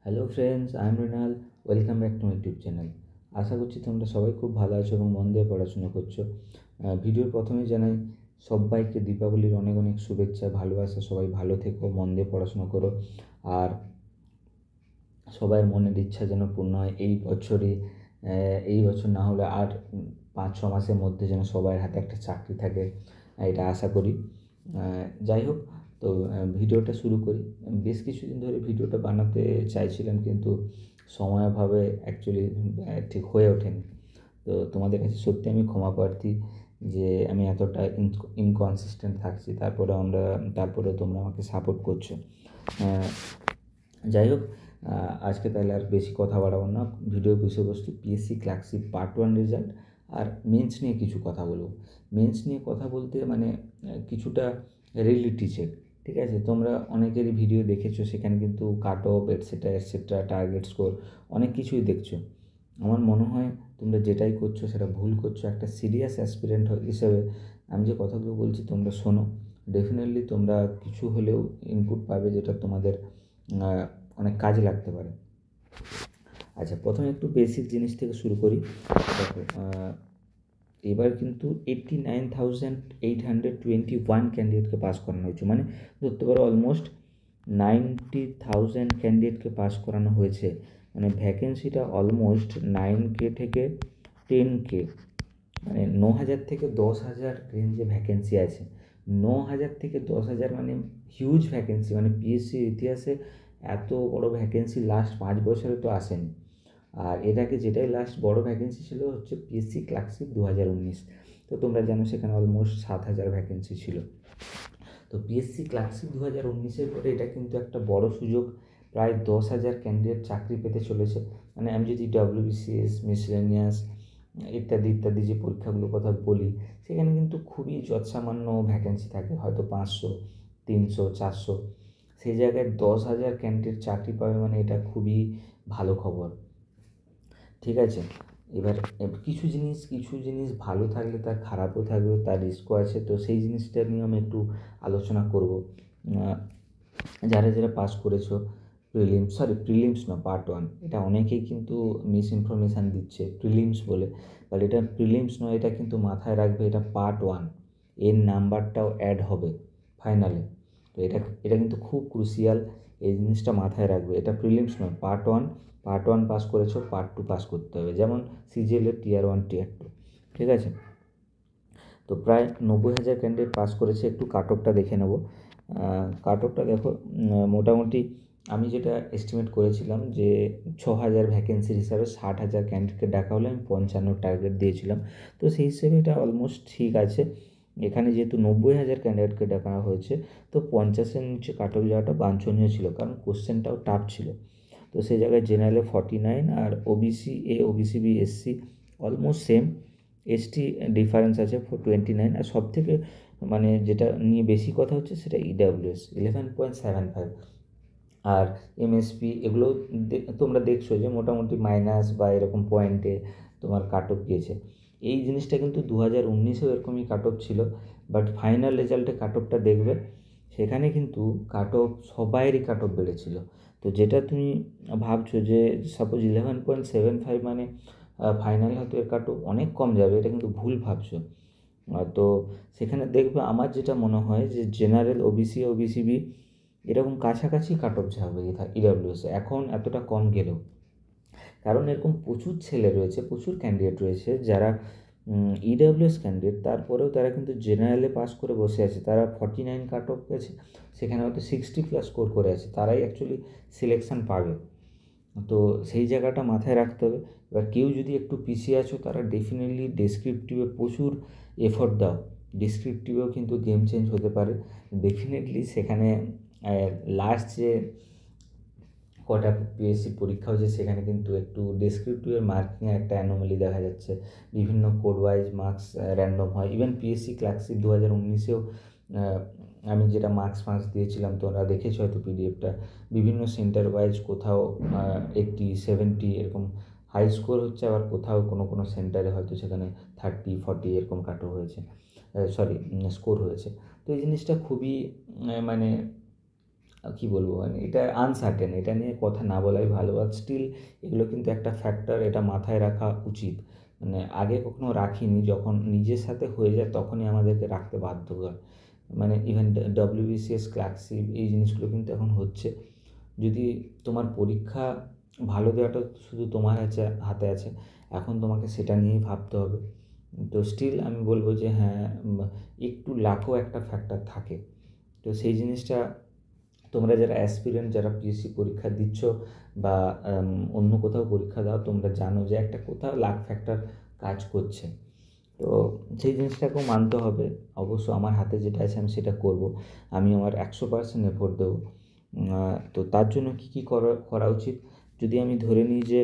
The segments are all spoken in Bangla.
Hello friends, I am Mrinal. Welcome back to my YouTube channel. আশা করছি তোমরা সবাই খুব ভালো আছো এবং মন দিয়ে পড়াশোনা করছো। ভিডিওর প্রথমে জানাই সবাইকে দীপাবলির অনেক অনেক শুভেচ্ছা, ভালোবাসা। সবাই ভালো থেকো, মন দিয়ে পড়াশোনা করো, আর সবার মনের ইচ্ছা যেন পূর্ণ হয় এই বছর না হলে আর 5-6 মাসের মধ্যে যেন সবার হাতে একটা চাকরি থাকে, এটা আশা করি। যাই হোক, তো ভিডিওটা শুরু করি। বেশ কিছুদিন ধরে ভিডিওটা বানাতে চাইছিলাম, কিন্তু সময় অভাবে অ্যাকচুয়ালি ঠিক হয়ে ওঠেনি। তো তোমাদের কাছে সত্যি আমি ক্ষমা প্রার্থী যে আমি এতটা ইনকনসিস্টেন্ট থাকছি, তারপরেও তোমরা আমাকে সাপোর্ট করছো। যাই হোক, আজকে তাহলে আর বেশি কথা বাড়াবো না। ভিডিওর বিষয়বস্তু পিএসসি ক্লার্কশিপ পার্ট 1 রেজাল্ট আর মেন্স নিয়ে কিছু কথা বলবো। মেন্স নিয়ে কথা বলতে মানে কিছুটা রিয়েলিটি চেক। ঠিক আছে, তোমরা অনেকেরই ভিডিও দেখেছো, সেখানে কিন্তু cut off etcetera etcetera, target score অনেক কিছুই দেখছো। আমার মনে হয় তোমরা যেটাই করছো সেটা ভুল করছো। একটা সিরিয়াস অ্যাসপিরেন্ট হিসেবে আমি যে কথাগুলো বলছি তোমরা শোনো। ডেফিনেটলি তোমরা কিছু হলেও ইনপুট পাবে, যেটা তোমাদের অনেক কাজে লাগতে পারে। আচ্ছা, প্রথমে একটু বেসিক জিনিস থেকে শুরু করি। দেখো, এবার কিন্তু 89,821 ক্যান্ডিডেটকে পাস করানো হয়েছে, মানে ধরতে পারো অলমোস্ট 90,000 ক্যান্ডিডেটকে পাস করানো হয়েছে। মানে ভ্যাকেন্সিটা অলমোস্ট 9K থেকে 10K, মানে 9,000 থেকে 10,000 রেঞ্জে ভ্যাকেন্সি আছে। 9,000 থেকে 10,000 মানে হিউজ ভ্যাকেন্সি। মানে পিএসসির ইতিহাসে এত বড় ভ্যাকেন্সি লাস্ট 5 বছরে তো আসেনি। আর এর আগে যেটাই লাস্ট বড় ভ্যাকেন্সি ছিল হচ্ছে পিএসসি ক্লার্কশিপ 2019। তো তোমরা জানো সেখানে অলমোস্ট 7,000 ভ্যাকেন্সি ছিল। তো পিএসসি ক্লার্কশিপ 2019-এর পরে এটা কিন্তু একটা বড় সুযোগ। প্রায় 10,000 ক্যান্ডিডেট চাকরি পেতে চলেছে। মানে আমি যদি ডব্লিউবিসিএস, মিসলেনিয়াস ইত্যাদি ইত্যাদি যে পরীক্ষাগুলোর কথা বলি, সেখানে কিন্তু খুবই যৎসামান্য ভ্যাকেন্সি থাকে, হয়তো 500, 300, 400। সেই জায়গায় 10,000 ক্যান্ডিডেট চাকরি পাবে, মানে এটা খুবই ভালো খবর। ঠিক আছে, এবার কিছু জিনিস ভালো থাকলে তার খারাপও থাকবে, তার রিস্কও আছে। তো সেই জিনিসটা নিয়ে আমি একটু আলোচনা করব। যারা যারা পাস করেছো প্রিলিমস না, পার্ট 1, এটা অনেকেই কিন্তু মিস ইনফরমেশান দিচ্ছে প্রিলিমস বলে। বাট এটা প্রিলিমস নয়, এটা কিন্তু মাথায় রাখবে, এটা পার্ট 1। এর নাম্বারটাও অ্যাড হবে ফাইনালে। তো এটা কিন্তু খুব ক্রুশিয়াল, এই জিনিসটা মাথায় রাখবে। এটা প্রিলিমস নয়, পার্ট 1 পাস করেছো, পার্ট 2 পাস করতে হবে, যেমন সিজিএলের টিয়ার 1, টিয়ার 2। ঠিক আছে, তো প্রায় 90,000 ক্যান্ডিডেট পাস করেছে। একটু কাট অফটা দেখে নেব। কাট অফটা দেখো, মোটামুটি আমি যেটা এস্টিমেট করেছিলাম যে 6,000 ভ্যাকেন্সির হিসাবে 60,000 ক্যান্ডিডেটকে ডাকা হলে আমি 55 টার্গেট দিয়েছিলাম। তো সেই হিসেবে এটা অলমোস্ট ঠিক আছে। এখানে যেহেতু 90,000 ক্যান্ডিডেটকে ডাকা হয়েছে, তো 50-এর নিচে কাট অফ যাওয়াটা বাঞ্ছনীয় ছিল, কারণ কোশ্চেনটাও টাফ ছিল। তো সেই জায়গায় জেনারেলে 49, আর OBC A, OBC B, SC almost same. ST difference আছে 29। আর সবথেকে মানে যেটা নিয়ে বেশি কথা হচ্ছে সেটা ইডাব্লিউএস 11.75। আর এমএসপি এগুলো তোমরা দেখছো যে মোটামুটি মাইনাস বা এরকম পয়েন্টে তোমার কাট অফ গিয়েছে। এই জিনিসটা কিন্তু 2019-এও এরকমই কাট অফ ছিল। বাট ফাইনাল রেজাল্টে কাট অফটা দেখবে, সেখানে কিন্তু কাট অফ সবাইয়েরই কাট অফ বেড়েছিল। তো যেটা তুমি ভাবছো যে সাপোজ 11.75 মানে ফাইনাল হয়তো এর কাট অফ অনেক কম যাবে, এটা কিন্তু ভুল ভাবছো। তো সেখানে দেখবে আমার যেটা মনে হয় যে জেনারেল, ওবিসি, ওবিসিবি এরকম কাছাকাছি কাট অফ যাবে ইডাব্লিউএসে, এখন এতটা কম গেলেও। কারণ এরকম প্রচুর ছেলে রয়েছে, প্রচুর ক্যান্ডিডেট রয়েছে যারা ইডাব্লিউএস ক্যান্ডিডেট, তারপরেও তারা কিন্তু জেনারেলে পাস করে বসে আছে। তারা 49 কাট অফ পেয়েছে, সেখানে হয়তো 60+ স্কোর করে আছে, তারাই অ্যাকচুয়ালি সিলেকশান পাবে। তো সেই জায়গাটা মাথায় রাখতে হবে। এবার কেউ যদি একটু পিছিয়ে আছো, তারা ডেফিনেটলি ডেসক্রিপটিভে প্রচুর এফোর্ট দাও। ডেসক্রিপটিভেও কিন্তু গেম চেঞ্জ হতে পারে ডেফিনেটলি। সেখানে লাস্ট যে কটা পিএসসি পরীক্ষা হয়েছে, সেখানে কিন্তু একটু ডেসক্রিপটিভের মার্কিংয়ে একটা অ্যানোমালি দেখা যাচ্ছে। বিভিন্ন কোড ওয়াইজ মার্কস র্যান্ডম হয়। ইভেন পিএসসি ক্লার্কশিপ 2019-এও আমি যেটা মার্কস দিয়েছিলাম, তোমরা দেখেছো হয়তো পিডিএফটা, বিভিন্ন সেন্টার ওয়াইজ কোথাও 80, 70 এরকম হাই স্কোর হচ্ছে, আবার কোথাও কোনো কোনো সেন্টারে হয়তো সেখানে 30, 40 এরকম কাটও হয়েছে, স্কোর হয়েছে। তো এই জিনিসটা খুবই মানে কী বলবো, মানে এটা আনসার্টেন, এটা নিয়ে কথা না বলাই ভালো। বাট স্টিল এগুলো কিন্তু একটা ফ্যাক্টর, এটা মাথায় রাখা উচিত। মানে আগে কখনো রাখিনি, যখন নিজের সাথে হয়ে যায় তখনই আমাদেরকে রাখতে বাধ্য করে। মানে ইভেন ডব্লিউবিসিএস, ক্লার্কশিপ, এই জিনিসগুলো কিন্তু এখন হচ্ছে। যদি তোমার পরীক্ষা ভালো দেওয়াটা শুধু তোমার হাতে আছে, এখন তোমাকে সেটা নিয়েই ভাবতে হবে। তো স্টিল আমি বলবো যে হ্যাঁ, একটু লাকও একটা ফ্যাক্টর থাকে। তো সেই জিনিসটা তোমরা যারা অ্যাসপিরেন্ট, যারা পিএসসি পরীক্ষা দিচ্ছ বা অন্য কোথাও পরীক্ষা দাও, তোমরা জানো যে একটা কোথাও লাক ফ্যাক্টর কাজ করছে। তো সেই জিনিসটাকেও মানতে হবে। অবশ্য আমার হাতে যেটা আছে আমি সেটা করব, আমি আমার 100% এফোর্ট দেবো। তো তার জন্য কী কী করা উচিত, যদি আমি ধরে নিই যে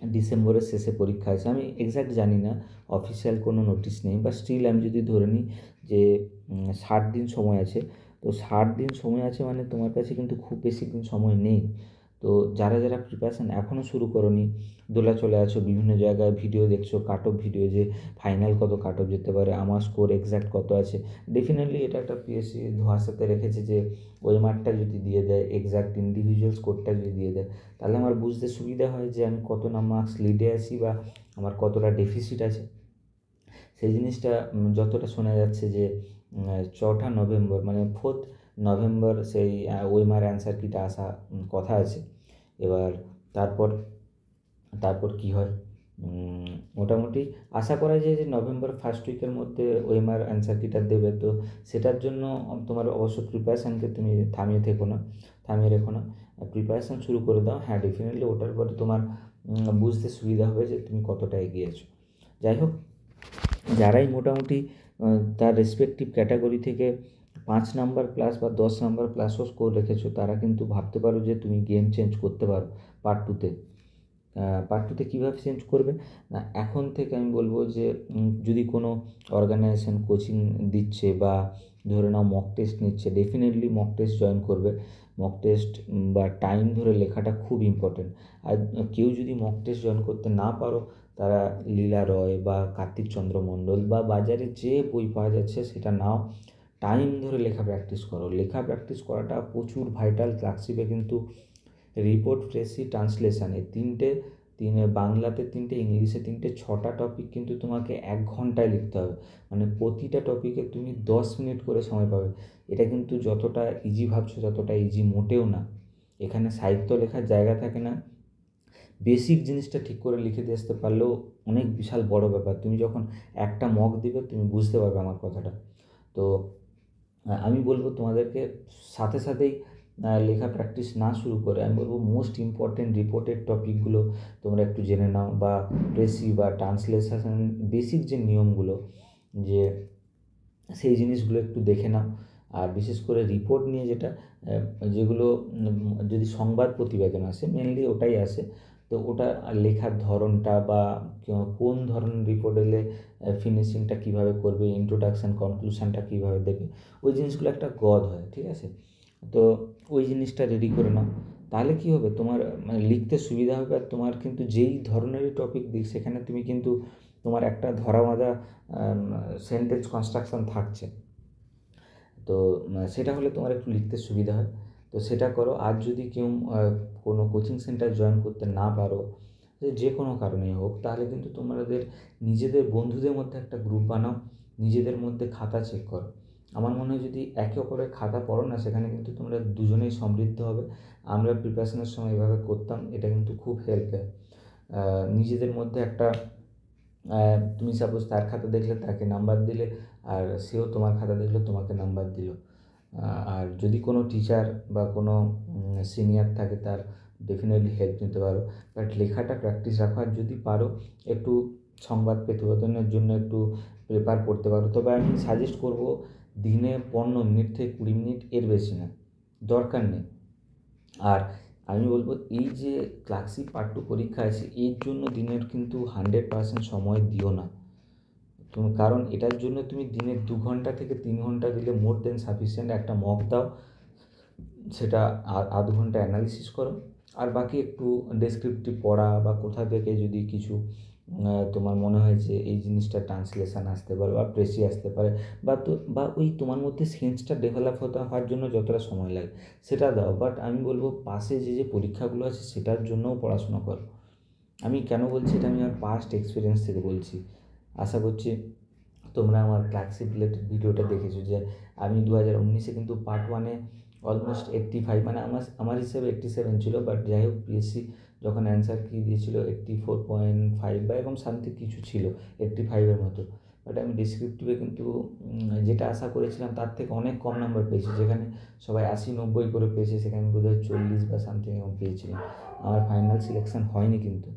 ডিসেম্বরের শেষে পরীক্ষা আছে, আমি এক্স্যাক্ট জানি না, অফিসিয়াল কোনো নোটিশ নেই, বা স্টিল আমি যদি ধরে নিই যে 60 দিন সময় আছে, তো 60 দিন সময় আছে মানে তোমার কাছে কিন্তু খুব বেশি দিন সময় নেই। তো যারা যারা প্রিপারেশান এখনও শুরু করোনি, দোলাচলে আছো, বিভিন্ন জায়গায় ভিডিও দেখছো, কাট অফ ভিডিও, যে ফাইনাল কত কাট অফ যেতে পারে, আমার স্কোর এক্স্যাক্ট কত আছে, ডেফিনেটলি এটা একটা পিএসসি ধোঁয়াশাতে রেখেছে যে ওই মার্কটা যদি দিয়ে দেয়, এক্স্যাক্ট ইন্ডিভিজুয়াল স্কোরটা যদি দিয়ে দেয়, তাহলে আমার বুঝতে সুবিধা হয় যে আমি কত না মার্কস লিডে আছি বা আমার কতটা ডেফিসিট আছে। সেই জিনিসটা যতটা শোনা যাচ্ছে যে 4ঠা নভেম্বর মানে 4th নভেম্বর সেই ওএমআর অ্যান্সার কিটা আসা কথা আছে। এবার তারপর তারপর কী হয়, মোটামুটি আশা করা যায় যে নভেম্বর ফার্স্ট উইকের মধ্যে ওএমআর অ্যান্সার কিটা দেবে। তো সেটার জন্য তোমার অবশ্য প্রিপারেশানকে তুমি থামিয়ে রেখো না, প্রিপারেশান শুরু করে দাও। হ্যাঁ, ডেফিনেটলি ওটার পরে তোমার বুঝতে সুবিধা হবে যে তুমি কতটা এগিয়েছো। যাই হোক, যারাই মোটামুটি তার রেসপেক্টিভ ক্যাটাগরি থেকে 5 নাম্বার প্লাস বা 10 নাম্বার প্লাসও স্কোর রেখেছো, তারা কিন্তু ভাবতে পারো যে তুমি গেম চেঞ্জ করতে পারো পার্ট টুতে। পার্ট টুতে কীভাবে চেঞ্জ করবে না, এখন থেকে আমি বলবো যে যদি কোনো অর্গানাইজেশন কোচিং দিচ্ছে বা ধরে নাও মক টেস্ট নিচ্ছে, ডেফিনেটলি মক টেস্ট জয়েন করবে। মক টেস্ট বা টাইম ধরে লেখাটা খুব ইম্পর্টেন্ট। আর কেউ যদি মক টেস্ট জয়েন করতে না পারো, তারা লীলা রয় বা কার্তিক চন্দ্র মণ্ডল বা বাজারে যে বই পাওয়া যাচ্ছে সেটা নাও, টাইম ধরে লেখা প্র্যাকটিস করো। লেখা প্র্যাকটিস করাটা প্রচুর ভাইটাল। ক্লার্কশিপে কিন্তু রিপোর্ট, ফ্রেসি, ট্রান্সলেশন, এই বাংলাতে 3টে, ইংলিশে 3টে, 6টা টপিক কিন্তু তোমাকে 1 ঘন্টায় লিখতে হবে। মানে প্রতিটা টপিকে তুমি 10 মিনিট করে সময় পাবে। এটা কিন্তু যতটা ইজি ভাবছো ততটা ইজি মোটেও না। এখানে সাহিত্য লেখার জায়গা থাকে না। বেসিক জিনিসটা ঠিক করে লিখে দিয়ে আসতে পারলেও অনেক বিশাল বড় ব্যাপার। তুমি যখন একটা মক দিবে তুমি বুঝতে পারবে আমার কথাটা। তো আমি বলবো তোমাদেরকে সাথে সাথেই লেখা প্র্যাকটিস না শুরু করে আমি বলবো মোস্ট ইম্পর্টেন্ট রিপোর্টেড টপিকগুলো তোমরা একটু জেনে নাও, বা প্রেসি বা ট্রান্সলেশন, বেসিক যে নিয়মগুলো, যে সেই জিনিসগুলো একটু দেখে নাও। আর বিশেষ করে রিপোর্ট নিয়ে যেগুলো যদি সংবাদ প্রতিবেদন আসে, মেনলি ওটাই আসে। তো ওটা লেখার ধরনটা বা কোন ধরনের রিপোর্ট এলে ফিনিশিংটা কীভাবে করবে, ইন্ট্রোডাকশান, কনক্লুশনটা কীভাবে দেবে, ওই জিনিসগুলো একটা গদ হয়, ঠিক আছে? তো ওই জিনিসটা রেডি করে নাও। তাহলে কী হবে, তোমার মানে লিখতে সুবিধা হবে। আর তোমার কিন্তু যেই ধরনেরই টপিক দিক, সেখানে তুমি কিন্তু তোমার একটা ধরা বাঁধা সেন্টেন্স কনস্ট্রাকশন থাকছে। তো সেটা হলে তোমার একটু লিখতে সুবিধা হয়। তো সেটা করো। আর যদি কেউ কোনো কোচিং সেন্টার জয়েন করতে না পারো, যে কোনো কারণেই হোক, তাহলে কিন্তু তোমাদের নিজেদের বন্ধুদের মধ্যে একটা গ্রুপ বানাও, নিজেদের মধ্যে খাতা চেক করো। আমার মনে হয় যদি একে অপরের খাতা পড়ো না, সেখানে কিন্তু তোমরা দুজনেই সমৃদ্ধ হবে। আমরা প্রিপারেশনের সময় এভাবে করতাম, এটা কিন্তু খুব হেল্প দেয়। নিজেদের মধ্যে একটা তুমি সাপোজ তার খাতা দেখলে তাকে নাম্বার দিলে, আর সেও তোমার খাতা দেখলে তোমাকে নাম্বার দিল। আর যদি কোনো টিচার বা কোনো সিনিয়র থাকে, তার ডেফিনেটলি হেল্প নিতে পারো। বাট লেখাটা প্র্যাকটিস রাখো। আর যদি পারো একটু সংবাদ প্রতিবেদনের জন্য একটু পেপার পড়তে পারো। তবে আমি সাজেস্ট করব দিনে 15 মিনিট থেকে 20 মিনিট, এর বেশি না, দরকার নেই। আর আমি বলবো এই যে ক্লার্কশিপ পার্ট 2 পরীক্ষা আছে, এর জন্য দিনের কিন্তু 100% সময় দিও না তুমি, কারণ এটার জন্য তুমি দিনে 2 ঘন্টা থেকে 3 ঘন্টা দিলে মোর দেন সাফিসিয়েন্ট। একটা মক দাও, সেটা আধ ঘন্টা অ্যানালিসিস করো, আর বাকি একটু ডেসক্রিপটিভ পড়া বা কোথা থেকে যদি কিছু তোমার মনে হয় যে এই জিনিসটা ট্রান্সলেশন আসতে পারে বা প্রেসি আসতে পারে, বা ওই তোমার মধ্যে সেন্সটা ডেভেলপ হওয়ার জন্য যতটা সময় লাগে সেটা দাও। বাট আমি বলবো পাশে যে পরীক্ষাগুলো আছে সেটার জন্যও পড়াশোনা করো। আমি কেন বলছি এটা, আমি আমার পাস্ট এক্সপিরিয়েন্স থেকে বলছি। আশা করছি তোমরা আমার ক্লাসিক রিলেটেড ভিডিওটা দেখেছো, যে আমি 2019-এ কিন্তু পার্ট 1-এ অলমোস্ট 85, মানে আমার হিসেবে 87 ছিল, বাট যাই হোক পিএসসি যখন অ্যান্সার কি দিয়েছিল 84.5 বা এরকম সামথিং কিছু ছিল, 85-এর মতো। বাট আমি ডিসক্রিপটিভে কিন্তু যেটা আশা করেছিলাম তার থেকে অনেক কম নাম্বার পেয়েছি, যেখানে সবাই 80-90 করে পেয়েছে সেখানে বোধহয় 40 বা সামথিং এরকম পেয়েছিলাম। আমার ফাইনাল সিলেকশন হয়নি কিন্তু,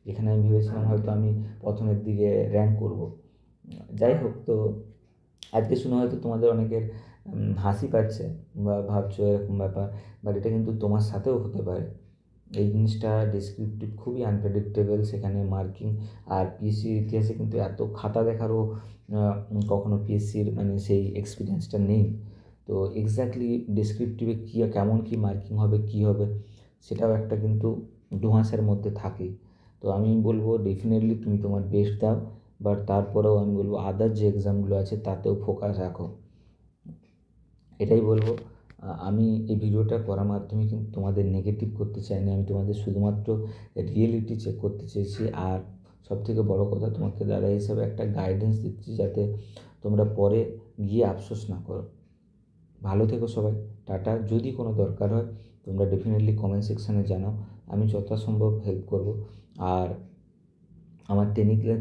যেখানে আমি ভেবেছিলাম হয়তো আমি প্রথমের দিকে র্যাঙ্ক করব। যাই হোক, তো আজকে শুনে হয়তো তোমাদের অনেকের হাসি পাচ্ছে বা ভাবছো এরকম ব্যাপার, বাট এটা কিন্তু তোমার সাথেও হতে পারে। এই জিনিসটা ডেসক্রিপটিভ খুবই আনপ্রেডিক্টেবল, সেখানে মার্কিং আর পিএসসির ইতিহাসে কিন্তু এত খাতা দেখারও কখনো পিএসসির মানে সেই এক্সপিরিয়েন্সটা নেই। তো এক্স্যাক্টলি ডেসক্রিপটিভে কী কেমন কী মার্কিং হবে কী হবে সেটাও একটা কিন্তু ডুহাসের মধ্যে থাকে। তো আমি বলবো ডেফিনেটলি তুমি তোমার বেস্ট দাও, বাট তারপরেও আমি বলবো আদার যে এক্সামগুলো আছে তাতেও ফোকাস রাখো, এটাই বলবো। আমি এই ভিডিওটা করার মাধ্যমে কিন্তু তোমাদের নেগেটিভ করতে চাইনি, আমি তোমাদের শুধুমাত্র রিয়েলিটি চেক করতে চেয়েছি। আর সবথেকে বড় কথা, তোমাকে দাদা হিসাবে একটা গাইডেন্স দিচ্ছি যাতে তোমরা পরে গিয়ে আফসোস না করো। ভালো থেকো সবাই, টাটা। যদি কোনো দরকার হয় তোমরা ডেফিনেটলি কমেন্ট সেকশানে জানাও, আমি যথাসম্ভব হেল্প করব। আর আমার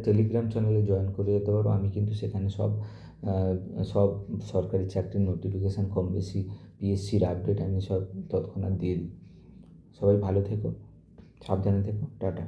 টেলিগ্রাম চ্যানেলে জয়েন করে যেতে পারো, আমি কিন্তু সেখানে সব সরকারি চাকরির নোটিফিকেশান কম বেশি পিএসসির আপডেট আমি সব তৎক্ষণাৎ দিয়ে দিই। সবাই ভালো থেকো, সাবধানে থেকো, টাটা।